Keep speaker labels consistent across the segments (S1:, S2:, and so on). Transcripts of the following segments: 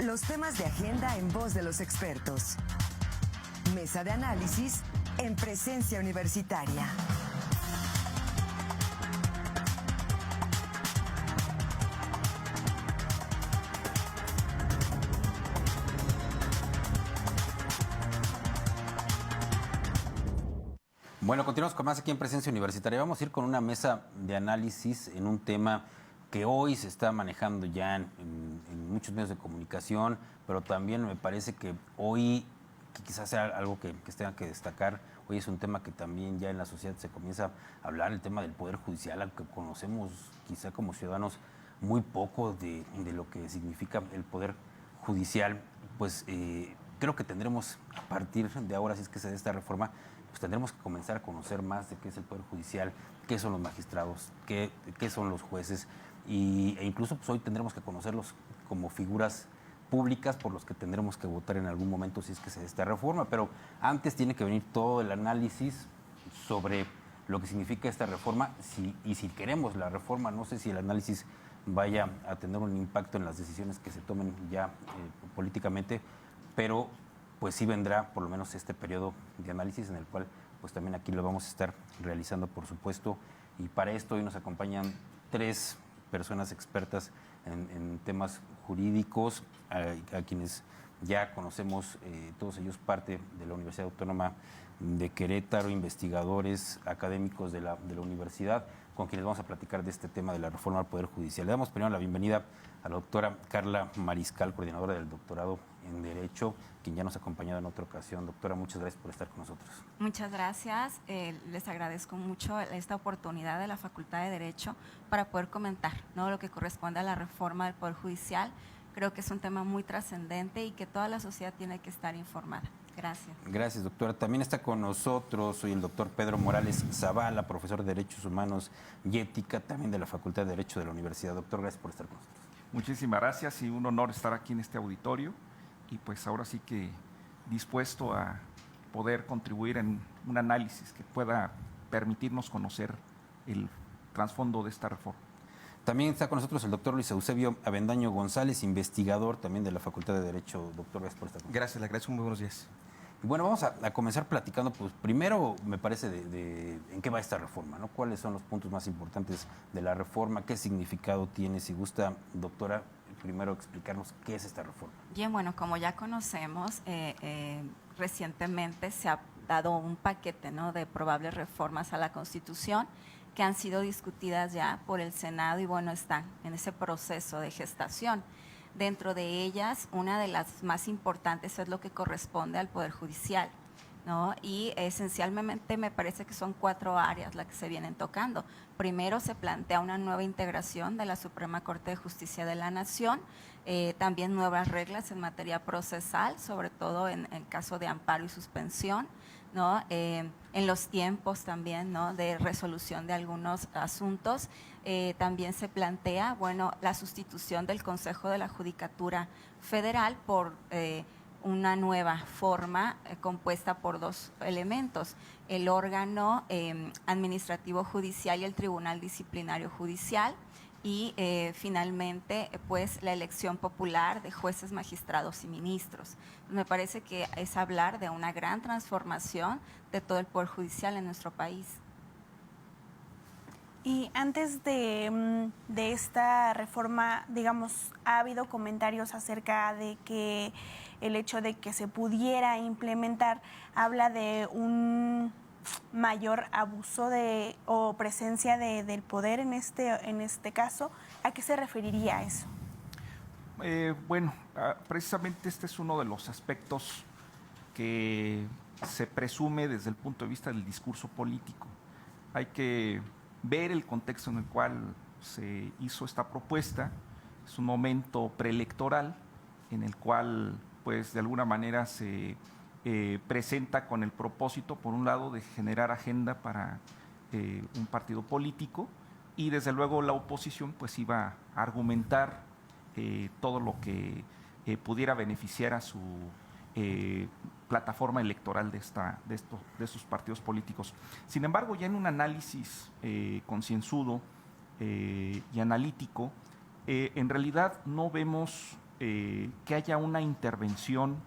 S1: Los temas de agenda en voz de los expertos. Mesa de análisis en presencia universitaria.
S2: Bueno, continuamos con más aquí en Presencia Universitaria. Vamos a ir con una mesa de análisis en un tema que hoy se está manejando ya en muchos medios de comunicación, pero también me parece que hoy, que quizás sea algo que se tenga que destacar, hoy es un tema que también ya en la sociedad se comienza a hablar, el tema del Poder Judicial, al que conocemos quizá como ciudadanos muy poco de lo que significa el Poder Judicial. Pues creo que tendremos, a partir de ahora, si es que se dé esta reforma, pues tendremos que comenzar a conocer más de qué es el Poder Judicial, qué son los magistrados, qué son los jueces, e incluso pues hoy tendremos que conocerlos como figuras públicas por los que tendremos que votar en algún momento si es que se dé esta reforma. Pero antes tiene que venir todo el análisis sobre lo que significa esta reforma, y si queremos la reforma, no sé si el análisis vaya a tener un impacto en las decisiones que se tomen ya políticamente, pero pues sí vendrá por lo menos este periodo de análisis en el cual pues también aquí lo vamos a estar realizando, por supuesto, y para esto hoy nos acompañan tres personas expertas en temas jurídicos, a quienes ya conocemos, todos ellos parte de la Universidad Autónoma de Querétaro, investigadores académicos de la universidad, con quienes vamos a platicar de este tema de la reforma al Poder Judicial. Le damos primero la bienvenida a la doctora Carla Mariscal, coordinadora del doctorado en Derecho, quien ya nos ha acompañado en otra ocasión. Doctora, muchas gracias por estar con nosotros.
S3: Muchas gracias. Les agradezco mucho esta oportunidad de la Facultad de Derecho para poder comentar, ¿no?, lo que corresponde a la reforma del Poder Judicial. Creo que es un tema muy trascendente y que toda la sociedad tiene que estar informada. Gracias.
S2: Gracias, doctora. También está con nosotros, soy el doctor Pedro Morales Zavala, profesor de Derechos Humanos y Ética, también de la Facultad de Derecho de la Universidad. Doctor, gracias por estar con nosotros.
S4: Muchísimas gracias y un honor estar aquí en este auditorio y pues ahora sí que dispuesto a poder contribuir en un análisis que pueda permitirnos conocer el trasfondo de esta reforma.
S2: También está con nosotros el doctor Luis Eusebio Avendaño González, investigador también de la Facultad de Derecho. Doctor, gracias por estar con nosotros.
S5: Gracias, le agradezco, muy buenos días.
S2: Y bueno, vamos a comenzar platicando, pues primero me parece de en qué va esta reforma, ¿no? ¿Cuáles son los puntos más importantes de la reforma? ¿Qué significado tiene? Si gusta, doctora, primero explicarnos qué es esta reforma.
S3: Bien, bueno, como ya conocemos, recientemente se ha dado un paquete, ¿no?, de probables reformas a la Constitución que han sido discutidas ya por el Senado y bueno, están en ese proceso de gestación. Dentro de ellas, una de las más importantes es lo que corresponde al Poder Judicial, ¿no? Y esencialmente me parece que son 4 áreas las que se vienen tocando. Primero, se plantea una nueva integración de la Suprema Corte de Justicia de la Nación, también nuevas reglas en materia procesal, sobre todo en el caso de amparo y suspensión, ¿no? En los tiempos también, ¿no?, de resolución de algunos asuntos. También se plantea, bueno, la sustitución del Consejo de la Judicatura Federal por una nueva forma compuesta por 2 elementos, el órgano administrativo judicial y el Tribunal Disciplinario Judicial, y finalmente pues la elección popular de jueces, magistrados y ministros. Me parece que es hablar de una gran transformación de todo el Poder Judicial en nuestro país.
S6: Y antes de esta reforma, digamos, ha habido comentarios acerca de que el hecho de que se pudiera implementar habla de un mayor abuso o presencia del poder en este caso. ¿A qué se referiría eso?
S4: Bueno, precisamente este es uno de los aspectos que se presume desde el punto de vista del discurso político. Hay que ver el contexto en el cual se hizo esta propuesta. Es un momento preelectoral en el cual, pues, de alguna manera se presenta con el propósito, por un lado, de generar agenda para un partido político, y desde luego la oposición pues iba a argumentar todo lo que pudiera beneficiar a su plataforma electoral de estos partidos políticos. Sin embargo, ya en un análisis concienzudo y analítico, en realidad no vemos que haya una intervención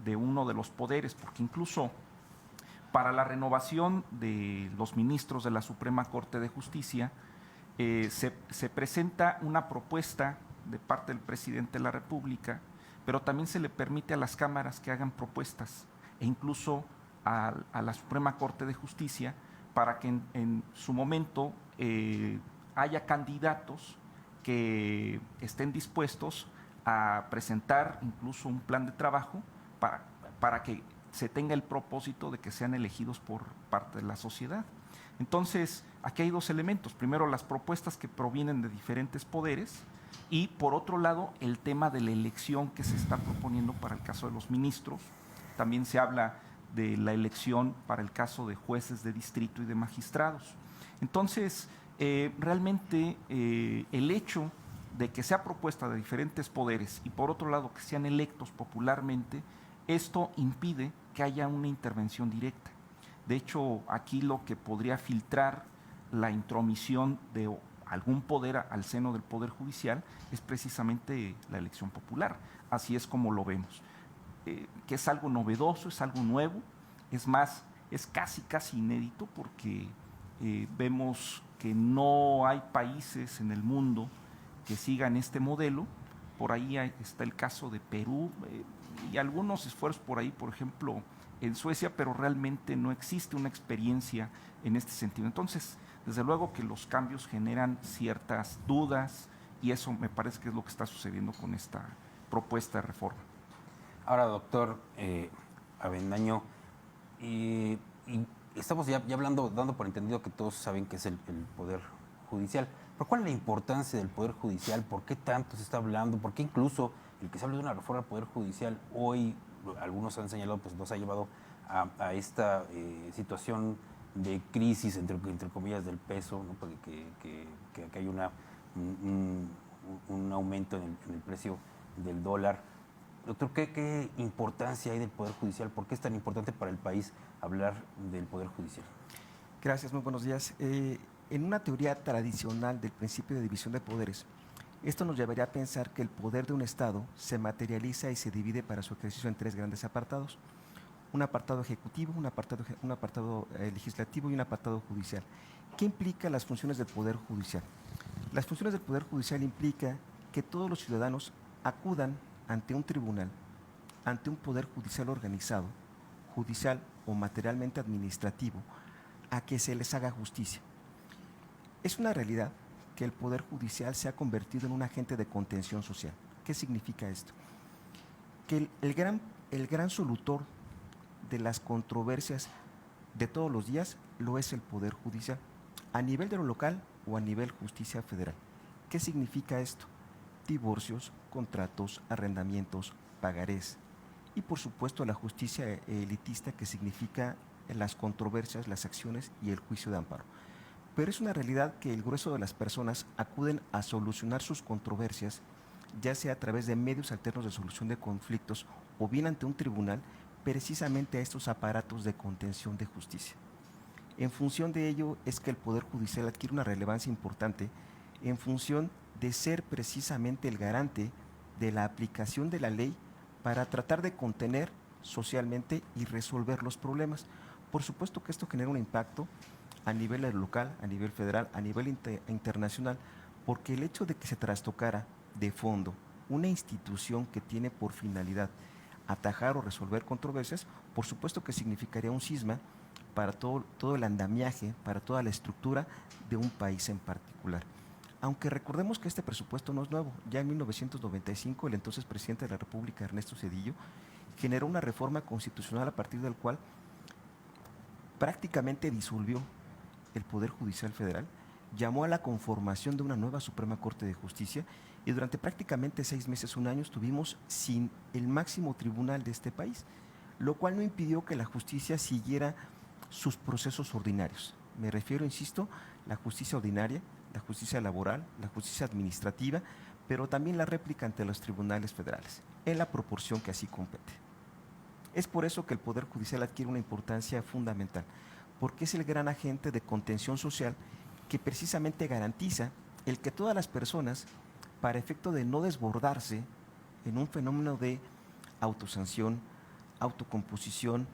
S4: de uno de los poderes, porque incluso para la renovación de los ministros de la Suprema Corte de Justicia se presenta una propuesta de parte del presidente de la República, pero también se le permite a las cámaras que hagan propuestas e incluso a la Suprema Corte de Justicia para que en su momento haya candidatos que estén dispuestos a presentar incluso un plan de trabajo para que se tenga el propósito de que sean elegidos por parte de la sociedad. Entonces, aquí hay dos elementos. Primero, las propuestas que provienen de diferentes poderes y, por otro lado, el tema de la elección que se está proponiendo para el caso de los ministros. También se habla de la elección para el caso de jueces de distrito y de magistrados. Entonces, realmente el hecho de que sea propuesta de diferentes poderes y por otro lado que sean electos popularmente, esto impide que haya una intervención directa. De hecho, aquí lo que podría filtrar la intromisión de algún poder al seno del Poder Judicial es precisamente la elección popular. Así es como lo vemos. Que es algo novedoso, es algo nuevo, es más, es casi inédito porque vemos que no hay países en el mundo que sigan este modelo. Por ahí está el caso de Perú y algunos esfuerzos por ahí, por ejemplo, en Suecia, pero realmente no existe una experiencia en este sentido. Entonces, desde luego que los cambios generan ciertas dudas y eso me parece que es lo que está sucediendo con esta propuesta de reforma.
S2: Ahora, doctor Avendaño, y estamos ya hablando, dando por entendido que todos saben que es el Poder Judicial. ¿Pero cuál es la importancia del Poder Judicial? ¿Por qué tanto se está hablando? ¿Por qué incluso el que se hable de una reforma al Poder Judicial hoy, algunos han señalado, pues nos ha llevado a esta situación de crisis, entre comillas, del peso, ¿no? Porque que hay un aumento en el precio del dólar? Doctor, ¿qué importancia hay del Poder Judicial? ¿Por qué es tan importante para el país hablar del Poder Judicial?
S5: Gracias, muy buenos días. En una teoría tradicional del principio de división de poderes, esto nos llevaría a pensar que el poder de un Estado se materializa y se divide para su ejercicio en tres grandes apartados: un apartado ejecutivo, un apartado legislativo y un apartado judicial. ¿Qué implica las funciones del Poder Judicial? Las funciones del Poder Judicial implica que todos los ciudadanos acudan ante un tribunal, ante un Poder Judicial organizado, judicial o materialmente administrativo, a que se les haga justicia. Es una realidad que el Poder Judicial se ha convertido en un agente de contención social. ¿Qué significa esto? Que el gran solutor de las controversias de todos los días lo es el Poder Judicial, a nivel de lo local o a nivel justicia federal. ¿Qué significa esto? Divorcios, contratos, arrendamientos, pagarés y por supuesto la justicia elitista, que significa las controversias, las acciones y el juicio de amparo. Pero es una realidad que el grueso de las personas acuden a solucionar sus controversias, ya sea a través de medios alternos de solución de conflictos o bien ante un tribunal, precisamente a estos aparatos de contención de justicia. En función de ello es que el Poder Judicial adquiere una relevancia importante en función de ser precisamente el garante de la aplicación de la ley para tratar de contener socialmente y resolver los problemas. Por supuesto que esto genera un impacto a nivel local, a nivel federal, a nivel internacional, porque el hecho de que se trastocara de fondo una institución que tiene por finalidad atajar o resolver controversias, por supuesto que significaría un cisma para todo el andamiaje, para toda la estructura de un país en particular. Aunque recordemos que este presupuesto no es nuevo. Ya en 1995 el entonces presidente de la República, Ernesto Zedillo, generó una reforma constitucional a partir del cual prácticamente disolvió el Poder Judicial Federal, llamó a la conformación de una nueva Suprema Corte de Justicia y durante prácticamente 6 meses, un año, estuvimos sin el máximo tribunal de este país, lo cual no impidió que la justicia siguiera sus procesos ordinarios. Me refiero, insisto, la justicia ordinaria, la justicia laboral, la justicia administrativa, pero también la réplica ante los tribunales federales, en la proporción que así compete. Es por eso que el Poder Judicial adquiere una importancia fundamental, porque es el gran agente de contención social que precisamente garantiza el que todas las personas, para efecto de no desbordarse en un fenómeno de autosanción, autocomposición,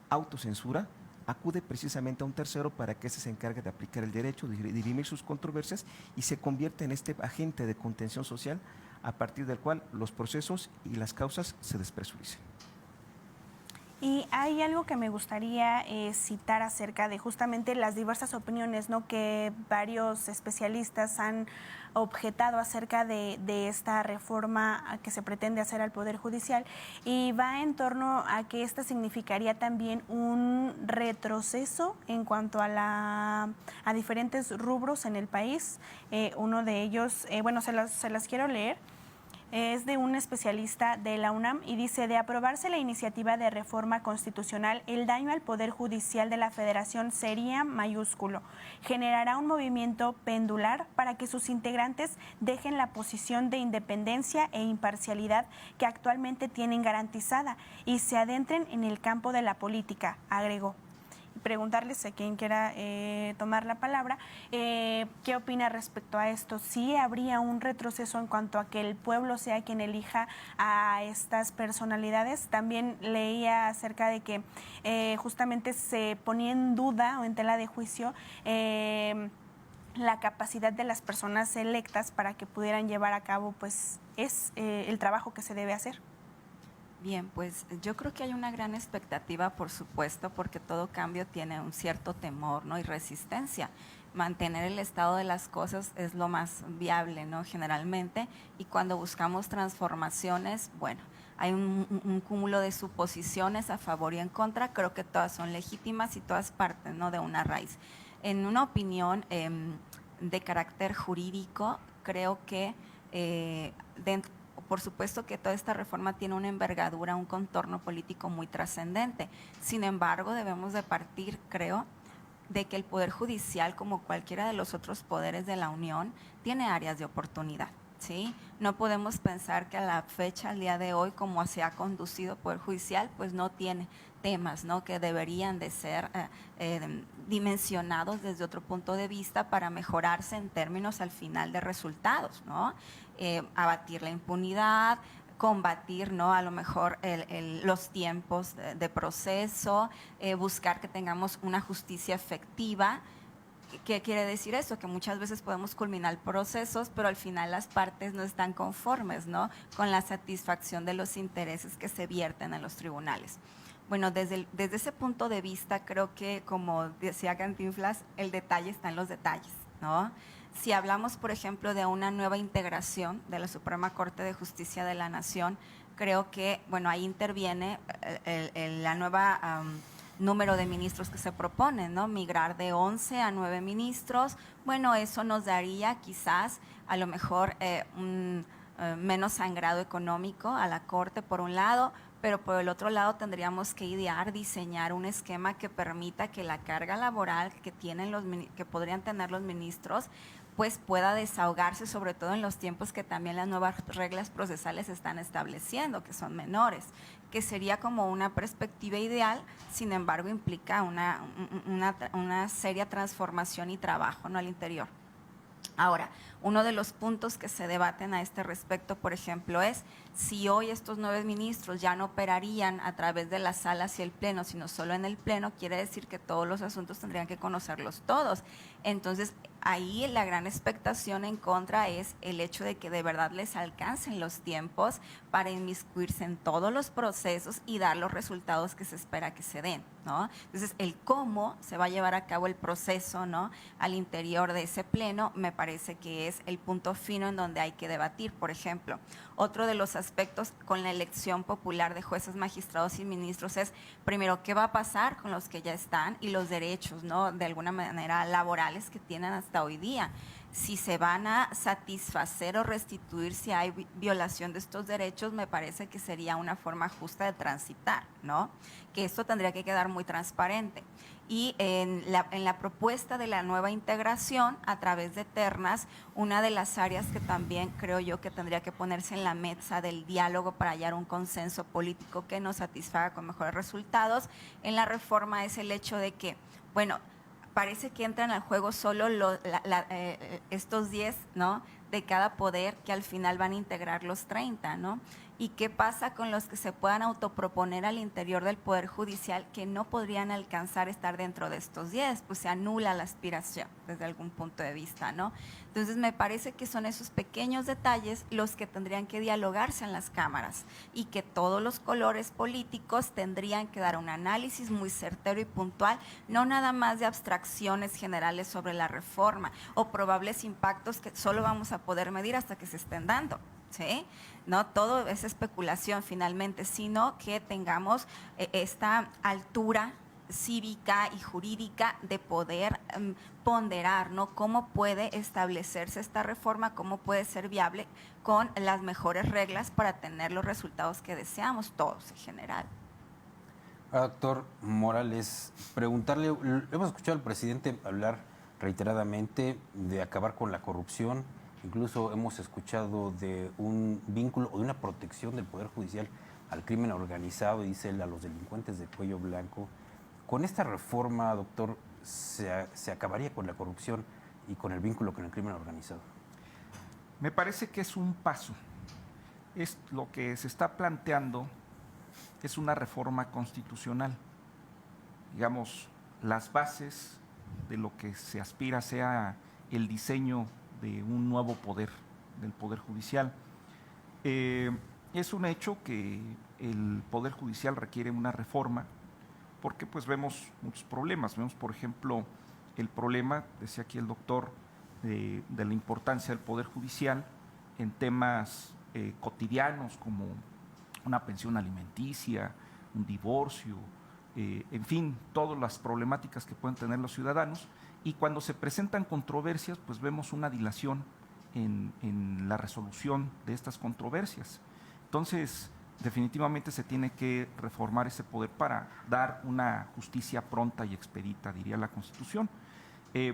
S5: autocensura, acude precisamente a un tercero para que éste se encargue de aplicar el derecho, de dirimir sus controversias y se convierte en este agente de contención social a partir del cual los procesos y las causas se despresuricen.
S6: Y hay algo que me gustaría citar acerca de justamente las diversas opiniones, ¿no?, que varios especialistas han objetado acerca de esta reforma que se pretende hacer al Poder Judicial, y va en torno a que esta significaría también un retroceso en cuanto a diferentes rubros en el país. Uno de ellos, bueno, se las quiero leer. Es de un especialista de la UNAM y dice: de aprobarse la iniciativa de reforma constitucional, el daño al Poder Judicial de la Federación sería mayúsculo. Generará un movimiento pendular para que sus integrantes dejen la posición de independencia e imparcialidad que actualmente tienen garantizada y se adentren en el campo de la política, agregó. Preguntarles a quien quiera tomar la palabra, ¿qué opina respecto a esto? ¿Sí habría un retroceso en cuanto a que el pueblo sea quien elija a estas personalidades? También leía acerca de que justamente se ponía en duda o en tela de juicio la capacidad de las personas electas para que pudieran llevar a cabo pues el trabajo que se debe hacer.
S3: Bien, pues yo creo que hay una gran expectativa, por supuesto, porque todo cambio tiene un cierto temor, ¿no?, y resistencia. Mantener el estado de las cosas es lo más viable, ¿no?, generalmente, y cuando buscamos transformaciones, bueno, hay un cúmulo de suposiciones a favor y en contra. Creo que todas son legítimas y todas parten, ¿no?, de una raíz. En una opinión de carácter jurídico, creo que por supuesto que toda esta reforma tiene una envergadura, un contorno político muy trascendente. Sin embargo, debemos de partir, creo, de que el Poder Judicial, como cualquiera de los otros poderes de la Unión, tiene áreas de oportunidad, ¿sí? No podemos pensar que a la fecha, al día de hoy, como se ha conducido el Poder Judicial, pues no tiene temas, ¿no?, que deberían de ser dimensionados desde otro punto de vista para mejorarse en términos al final de resultados, ¿no? Abatir la impunidad, combatir, ¿no?, a lo mejor los tiempos de proceso, buscar que tengamos una justicia efectiva. ¿Qué quiere decir eso? Que muchas veces podemos culminar procesos, pero al final las partes no están conformes, ¿no?, con la satisfacción de los intereses que se vierten en los tribunales. Bueno, desde ese punto de vista, creo que, como decía Cantinflas, el detalle está en los detalles, ¿no? Si hablamos, por ejemplo, de una nueva integración de la Suprema Corte de Justicia de la Nación, creo que, bueno, ahí interviene la nueva número de ministros que se proponen, ¿no? Migrar de 11 a 9 ministros. Bueno, eso nos daría quizás, a lo mejor, menos sangrado económico a la Corte, por un lado, pero por el otro lado tendríamos que diseñar un esquema que permita que la carga laboral que podrían tener los ministros pues pueda desahogarse, sobre todo en los tiempos que también las nuevas reglas procesales están estableciendo, que son menores, que sería como una perspectiva ideal. Sin embargo, implica una seria transformación y trabajo, ¿no?, al interior. Ahora, uno de los puntos que se debaten a este respecto, por ejemplo, es si hoy estos 9 ministros ya no operarían a través de las salas y el pleno, sino solo en el pleno, quiere decir que todos los asuntos tendrían que conocerlos todos. Entonces, ahí la gran expectación en contra es el hecho de que de verdad les alcancen los tiempos para inmiscuirse en todos los procesos y dar los resultados que se espera que se den, ¿no? Entonces, el cómo se va a llevar a cabo el proceso, ¿no?, al interior de ese pleno, me parece que es el punto fino en donde hay que debatir. Por ejemplo, otro de los aspectos con la elección popular de jueces, magistrados y ministros es, primero, ¿qué va a pasar con los que ya están y los derechos, ¿no?, de alguna manera laborales que tienen hasta hoy día? Si se van a satisfacer o restituir si hay violación de estos derechos, me parece que sería una forma justa de transitar, ¿no? Que esto tendría que quedar muy transparente. Y en la propuesta de la nueva integración a través de ternas, una de las áreas que también creo yo que tendría que ponerse en la mesa del diálogo para hallar un consenso político que nos satisfaga con mejores resultados en la reforma es el hecho de que, bueno, parece que entran al juego solo estos 10, ¿no?, de cada poder que al final van a integrar los 30, ¿no? ¿Y qué pasa con los que se puedan autoproponer al interior del Poder Judicial que no podrían alcanzar estar dentro de estos 10? Pues se anula la aspiración desde algún punto de vista, ¿no? Entonces me parece que son esos pequeños detalles los que tendrían que dialogarse en las cámaras y que todos los colores políticos tendrían que dar un análisis muy certero y puntual, no nada más de abstracciones generales sobre la reforma o probables impactos que solo vamos a poder medir hasta que se estén dando. ¿Sí? No todo es especulación finalmente, sino que tengamos esta altura cívica y jurídica de poder ponderar, ¿no? Cómo puede establecerse esta reforma, cómo puede ser viable con las mejores reglas para tener los resultados que deseamos todos en general.
S2: Doctor Morales, preguntarle, hemos escuchado al presidente hablar reiteradamente de acabar con la corrupción. Incluso hemos escuchado de un vínculo o de una protección del Poder Judicial al crimen organizado, dice él, a los delincuentes de cuello blanco. Con esta reforma, doctor, ¿se acabaría con la corrupción y con el vínculo con el crimen organizado?
S4: Me parece que es un paso. Lo que se está planteando es una reforma constitucional. Digamos, las bases de lo que se aspira sea el diseño de un nuevo poder, del Poder Judicial. Es un hecho que el Poder Judicial requiere una reforma porque pues vemos muchos problemas. Vemos, por ejemplo, el problema, decía aquí el doctor, de la importancia del Poder Judicial en temas cotidianos como una pensión alimenticia, un divorcio, en fin, todas las problemáticas que pueden tener los ciudadanos. Y cuando se presentan controversias, pues vemos una dilación en la resolución de estas controversias. Entonces, definitivamente se tiene que reformar ese poder para dar una justicia pronta y expedita, diría la Constitución.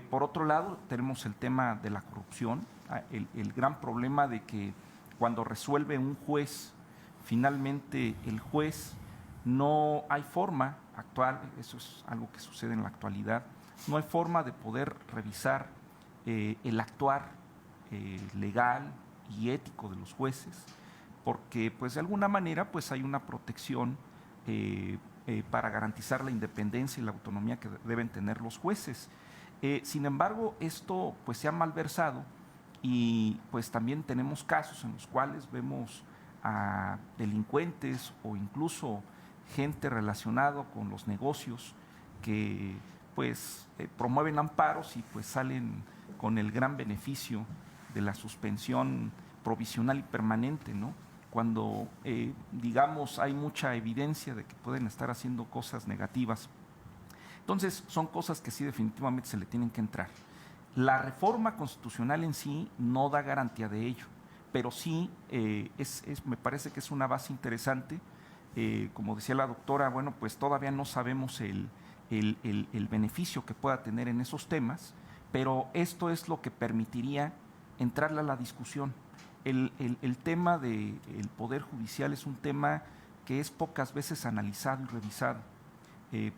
S4: Por otro lado, tenemos el tema de la corrupción, el gran problema de que cuando resuelve un juez, finalmente el juez no hay forma actual, eso es algo que sucede en la actualidad, no hay forma de poder revisar el actuar legal y ético de los jueces, porque pues de alguna manera pues hay una protección para garantizar la independencia y la autonomía que deben tener los jueces. Sin embargo, esto pues se ha malversado y pues también tenemos casos en los cuales vemos a delincuentes o incluso gente relacionada con los negocios que pues promueven amparos y pues salen con el gran beneficio de la suspensión provisional y permanente, ¿no? Cuando, digamos, hay mucha evidencia de que pueden estar haciendo cosas negativas. Entonces, son cosas que sí definitivamente se le tienen que entrar. La reforma constitucional en sí no da garantía de ello, pero sí me parece que es una base interesante. Como decía la doctora, bueno, pues todavía no sabemos el beneficio que pueda tener en esos temas, pero esto es lo que permitiría entrarle a la discusión. El tema del Poder Judicial es un tema que es pocas veces analizado y revisado.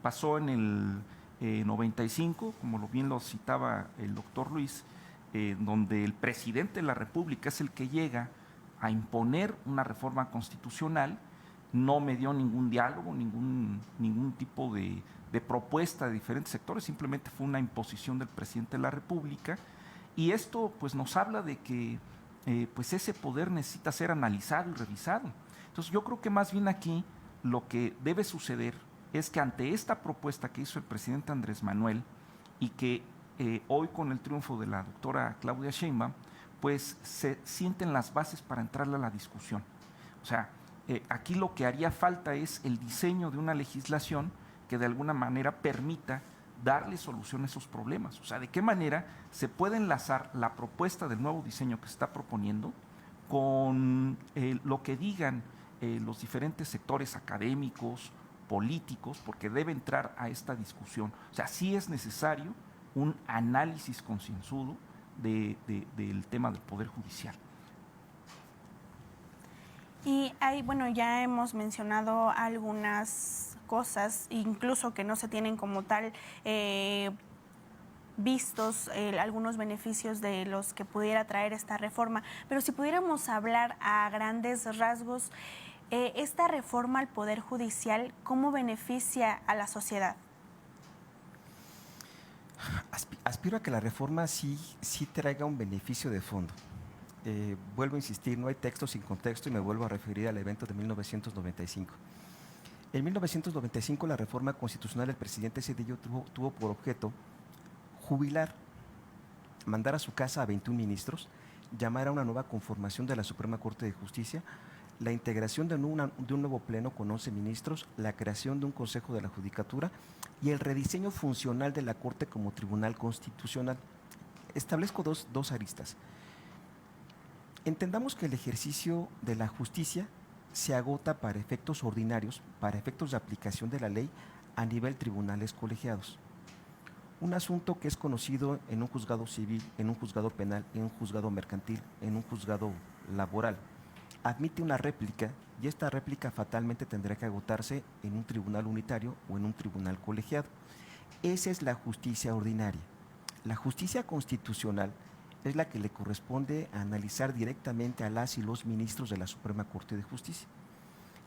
S4: Pasó en el 95, como bien lo citaba el doctor Luis, donde el presidente de la República es el que llega a imponer una reforma constitucional, no me dio ningún diálogo, ningún tipo de propuesta de diferentes sectores, simplemente fue una imposición del presidente de la República, y esto pues nos habla de que pues ese poder necesita ser analizado y revisado. Entonces yo creo que más bien aquí lo que debe suceder es que ante esta propuesta que hizo el presidente Andrés Manuel y que hoy con el triunfo de la doctora Claudia Sheinbaum, pues se sienten las bases para entrarle a la discusión. O sea, aquí lo que haría falta es el diseño de una legislación que de alguna manera permita darle solución a esos problemas. O sea, de qué manera se puede enlazar la propuesta del nuevo diseño que se está proponiendo con lo que digan los diferentes sectores académicos, políticos, porque debe entrar a esta discusión. O sea, sí es necesario un análisis concienzudo del tema del Poder Judicial.
S6: Y ahí, bueno, ya hemos mencionado algunas cosas, incluso que no se tienen como tal vistos algunos beneficios de los que pudiera traer esta reforma, pero si pudiéramos hablar a grandes rasgos, esta reforma al Poder Judicial, ¿cómo beneficia a la sociedad?
S5: Aspiro a que la reforma sí traiga un beneficio de fondo. Vuelvo a insistir, no hay texto sin contexto y me vuelvo a referir al evento de 1995. En 1995 la reforma constitucional del presidente Zedillo tuvo por objeto jubilar, mandar a su casa a 21 ministros, llamar a una nueva conformación de la Suprema Corte de Justicia, la integración de un nuevo pleno con 11 ministros, la creación de un Consejo de la Judicatura y el rediseño funcional de la Corte como Tribunal Constitucional. Establezco dos aristas. Entendamos que el ejercicio de la justicia se agota para efectos ordinarios, para efectos de aplicación de la ley a nivel tribunales colegiados. Un asunto que es conocido en un juzgado civil, en un juzgado penal, en un juzgado mercantil, en un juzgado laboral, admite una réplica y esta réplica fatalmente tendrá que agotarse en un tribunal unitario o en un tribunal colegiado. Esa es la justicia ordinaria. La justicia constitucional es la que le corresponde analizar directamente a las y los ministros de la Suprema Corte de Justicia.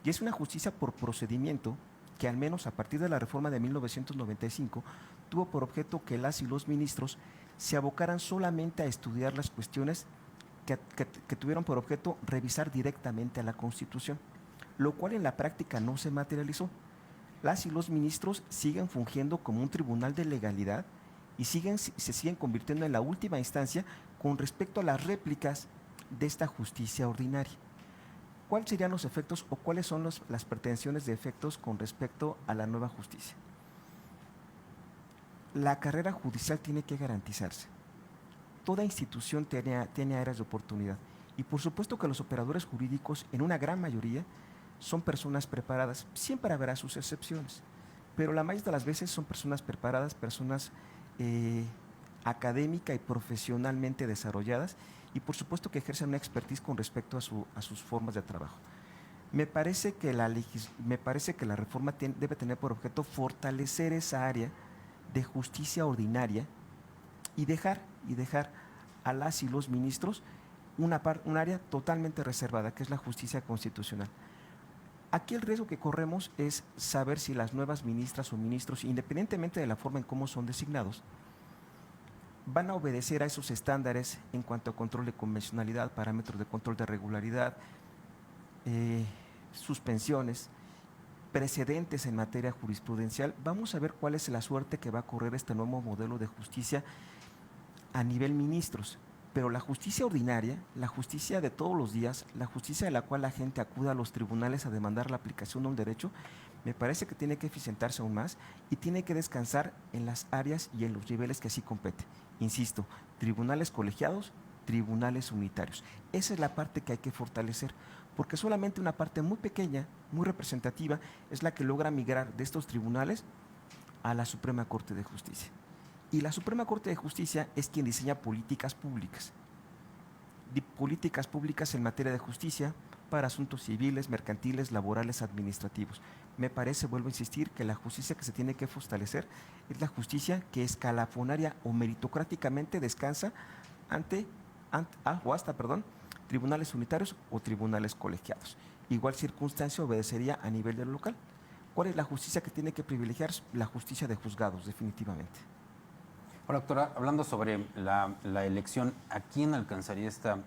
S5: Y es una justicia por procedimiento que al menos a partir de la reforma de 1995 tuvo por objeto que las y los ministros se abocaran solamente a estudiar las cuestiones que tuvieron por objeto revisar directamente a la Constitución, lo cual en la práctica no se materializó. Las y los ministros siguen fungiendo como un tribunal de legalidad y se siguen convirtiendo en la última instancia con respecto a las réplicas de esta justicia ordinaria. ¿Cuáles serían los efectos o cuáles son las pretensiones de efectos con respecto a la nueva justicia? La carrera judicial tiene que garantizarse. Toda institución tiene áreas de oportunidad y por supuesto que los operadores jurídicos en una gran mayoría son personas preparadas, siempre habrá sus excepciones, pero la mayoría de las veces son personas preparadas, personas académica y profesionalmente desarrolladas y por supuesto que ejercen una expertise con respecto a sus formas de trabajo. Me parece que la reforma debe tener por objeto fortalecer esa área de justicia ordinaria y dejar a las y los ministros un área totalmente reservada, que es la justicia constitucional. Aquí el riesgo que corremos es saber si las nuevas ministras o ministros, independientemente de la forma en cómo son designados, van a obedecer a esos estándares en cuanto a control de convencionalidad, parámetros de control de regularidad, suspensiones, precedentes en materia jurisprudencial. Vamos a ver cuál es la suerte que va a correr este nuevo modelo de justicia a nivel ministros. Pero la justicia ordinaria, la justicia de todos los días, la justicia de la cual la gente acude a los tribunales a demandar la aplicación de un derecho, me parece que tiene que eficientarse aún más y tiene que descansar en las áreas y en los niveles que así compete. Insisto, tribunales colegiados, tribunales unitarios. Esa es la parte que hay que fortalecer, porque solamente una parte muy pequeña, muy representativa, es la que logra migrar de estos tribunales a la Suprema Corte de Justicia. Y la Suprema Corte de Justicia es quien diseña políticas públicas en materia de justicia para asuntos civiles, mercantiles, laborales, administrativos. Me parece, vuelvo a insistir, que la justicia que se tiene que fortalecer es la justicia que escalafonaria o meritocráticamente descansa hasta tribunales unitarios o tribunales colegiados. Igual circunstancia obedecería a nivel del local. ¿Cuál es la justicia que tiene que privilegiar? La justicia de juzgados, definitivamente.
S2: Ahora, doctora, hablando sobre la elección, ¿a quién alcanzaría esta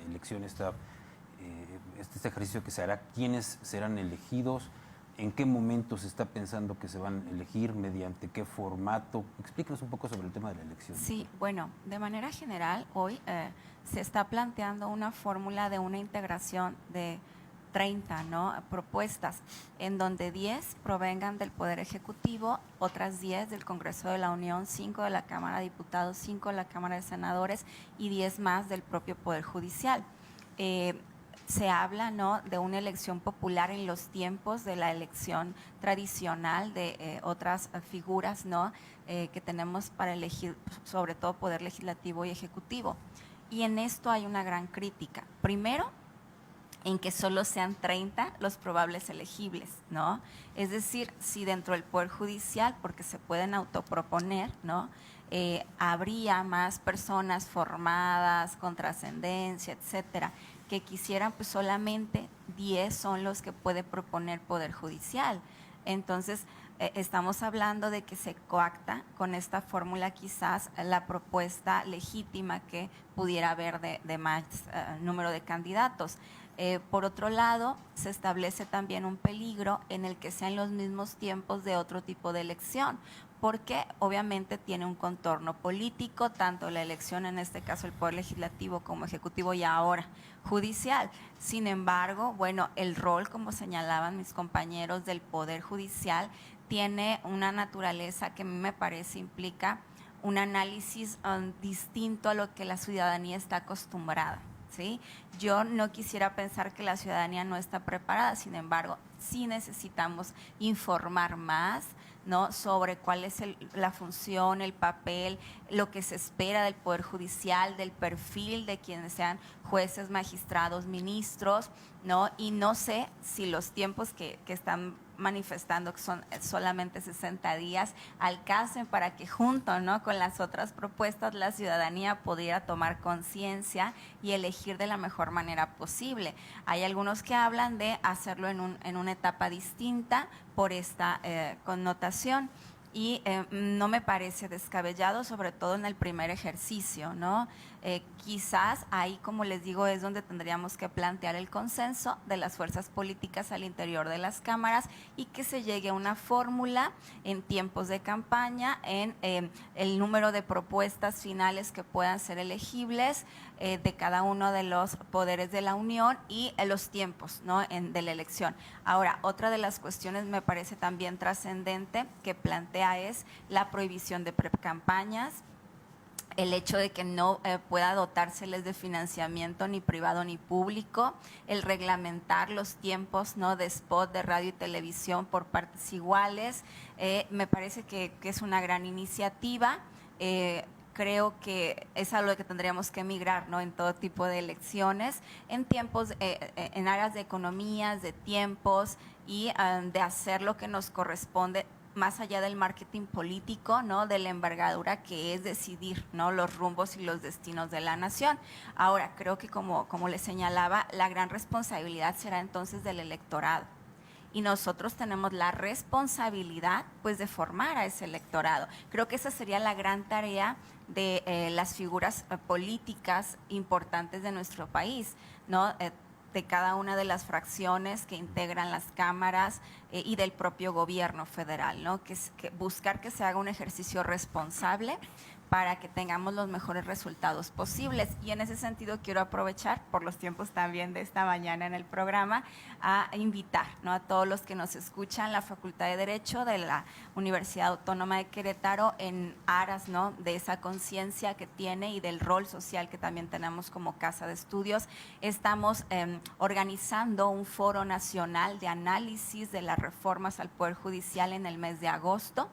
S2: elección, este ejercicio que se hará? ¿Quiénes serán elegidos? ¿En qué momento se está pensando que se van a elegir? ¿Mediante qué formato? Explíquenos un poco sobre el tema de la elección.
S3: Sí, bueno, de manera general, hoy se está planteando una fórmula de una integración de 30 propuestas, en donde 10 provengan del Poder Ejecutivo, otras 10 del Congreso de la Unión, 5 de la Cámara de Diputados, 5 de la Cámara de Senadores y 10 más del propio Poder Judicial. Se habla de una elección popular en los tiempos de la elección tradicional de otras figuras que tenemos para elegir, sobre todo Poder Legislativo y Ejecutivo. Y en esto hay una gran crítica. Primero, en que solo sean 30 los probables elegibles, Es decir, si dentro del Poder Judicial, porque se pueden autoproponer, habría más personas formadas, con trascendencia, etcétera, que quisieran, pues solamente 10 son los que puede proponer Poder Judicial. Entonces, estamos hablando de que se coacta con esta fórmula quizás la propuesta legítima que pudiera haber de más número de candidatos. Por otro lado, se establece también un peligro en el que sean los mismos tiempos de otro tipo de elección, porque obviamente tiene un contorno político, tanto la elección, en este caso el Poder Legislativo como Ejecutivo y ahora Judicial. Sin embargo, bueno, el rol, como señalaban mis compañeros del Poder Judicial, tiene una naturaleza que a mí me parece implica un análisis distinto a lo que la ciudadanía está acostumbrada. ¿Sí? Yo no quisiera pensar que la ciudadanía no está preparada, sin embargo, sí necesitamos informar más, ¿no?, sobre cuál es la función, el papel, lo que se espera del Poder Judicial, del perfil de quienes sean jueces, magistrados, ministros, ¿no? Y no sé si los tiempos que están manifestando, que son solamente 60 días, alcancen para que junto, ¿no?, con las otras propuestas la ciudadanía pudiera tomar conciencia y elegir de la mejor manera posible. Hay algunos que hablan de hacerlo en una etapa distinta por esta connotación. Y no me parece descabellado, sobre todo en el primer ejercicio, ¿no? Quizás ahí, como les digo, es donde tendríamos que plantear el consenso de las fuerzas políticas al interior de las cámaras y que se llegue a una fórmula en tiempos de campaña, en el número de propuestas finales que puedan ser elegibles de cada uno de los poderes de la Unión y los tiempos, ¿no?, de la elección. Ahora, otra de las cuestiones me parece también trascendente que plantea es la prohibición de precampañas, el hecho de que no pueda dotárseles de financiamiento ni privado ni público, el reglamentar los tiempos, ¿no?, de spot de radio y televisión por partes iguales, me parece que es una gran iniciativa. Creo que es algo que tendríamos que migrar, ¿no?, en todo tipo de elecciones, en tiempos, en áreas de economías, de tiempos y de hacer lo que nos corresponde más allá del marketing político, ¿no?, de la envergadura que es decidir, ¿no?, los rumbos y los destinos de la nación. Ahora, creo que como les señalaba, la gran responsabilidad será entonces del electorado. Y nosotros tenemos la responsabilidad, pues, de formar a ese electorado. Creo que esa sería la gran tarea de las figuras políticas importantes de nuestro país, ¿no?, de cada una de las fracciones que integran las cámaras y del propio gobierno federal, ¿no?, que buscar que se haga un ejercicio responsable para que tengamos los mejores resultados posibles. Y en ese sentido quiero aprovechar, por los tiempos también de esta mañana en el programa, a invitar, ¿no?, a todos los que nos escuchan, la Facultad de Derecho de la Universidad Autónoma de Querétaro, en aras, ¿no?, de esa conciencia que tiene y del rol social que también tenemos como casa de estudios. Estamos organizando un foro nacional de análisis de las reformas al Poder Judicial en el mes de agosto.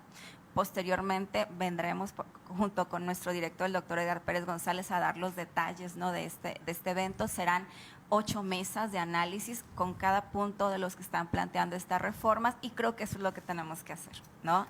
S3: Posteriormente vendremos junto con nuestro director, el doctor Edgar Pérez González, a dar los detalles, ¿no?, de este evento. Serán 8 mesas de análisis con cada punto de los que están planteando estas reformas y creo que eso es lo que tenemos que hacer, ¿no?,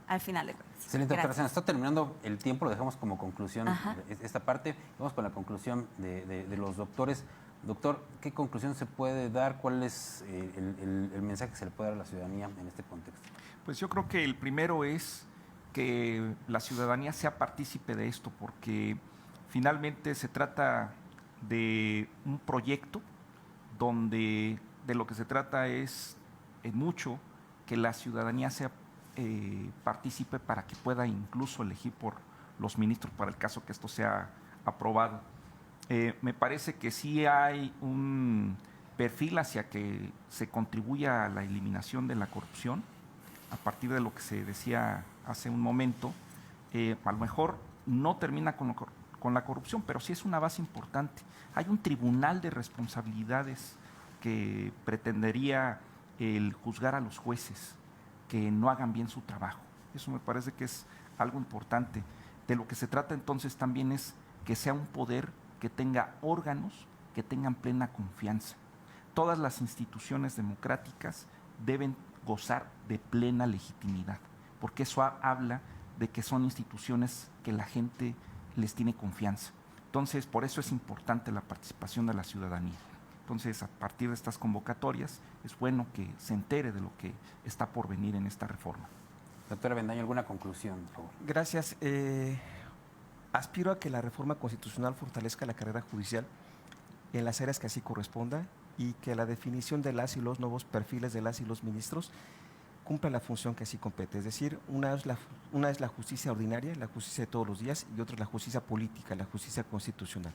S3: al final de cuentas.
S2: Excelente, doctora. Se nos está terminando el tiempo, lo dejamos como conclusión.
S3: Ajá.
S2: Esta parte. Vamos con la conclusión de los doctores. Doctor, ¿qué conclusión se puede dar? ¿Cuál es el mensaje que se le puede dar a la ciudadanía en este contexto?
S4: Pues yo creo que el primero es que la ciudadanía sea partícipe de esto, porque finalmente se trata de un proyecto donde de lo que se trata es en mucho que la ciudadanía sea partícipe para que pueda incluso elegir por los ministros para el caso que esto sea aprobado. Me parece que sí hay un perfil hacia que se contribuya a la eliminación de la corrupción, a partir de lo que se decía hace un momento. A lo mejor no termina con la corrupción, pero sí es una base importante. Hay un tribunal de responsabilidades que pretendería el juzgar a los jueces que no hagan bien su trabajo. Eso me parece que es algo importante. De lo que se trata entonces también es que sea un poder que tenga órganos que tengan plena confianza. Todas las instituciones democráticas deben gozar de plena legitimidad, porque eso habla de que son instituciones que la gente les tiene confianza. Entonces, por eso es importante la participación de la ciudadanía. Entonces, a partir de estas convocatorias, es bueno que se entere de lo que está por venir en esta reforma.
S2: Doctora Avendaño, ¿alguna conclusión, por favor?
S5: Gracias. Aspiro a que la reforma constitucional fortalezca la carrera judicial en las áreas que así corresponda y que la definición de las y los nuevos perfiles de las y los ministros cumpla la función que así compete. Es decir, una es la justicia ordinaria, la justicia de todos los días, y otra es la justicia política, la justicia constitucional.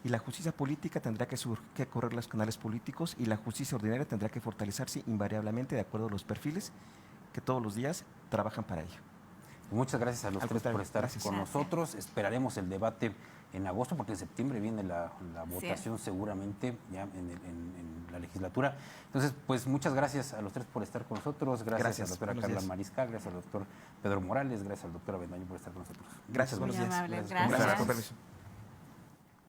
S5: Y la justicia política tendrá que correr los canales políticos y la justicia ordinaria tendrá que fortalecerse invariablemente de acuerdo a los perfiles que todos los días trabajan para ello.
S2: Muchas gracias a los tres por estar con
S3: Gracias.
S2: nosotros. Esperaremos el debate en agosto, porque en septiembre viene la votación seguramente ya en la legislatura. Entonces, pues muchas gracias a los tres por estar con nosotros. Gracias a la doctora Carla Mariscal, gracias al doctor Pedro Morales, gracias al doctor Avendaño por estar con nosotros.
S5: Gracias, buenos días.
S3: Muy amable,
S2: Gracias.
S3: gracias.
S5: Con permiso.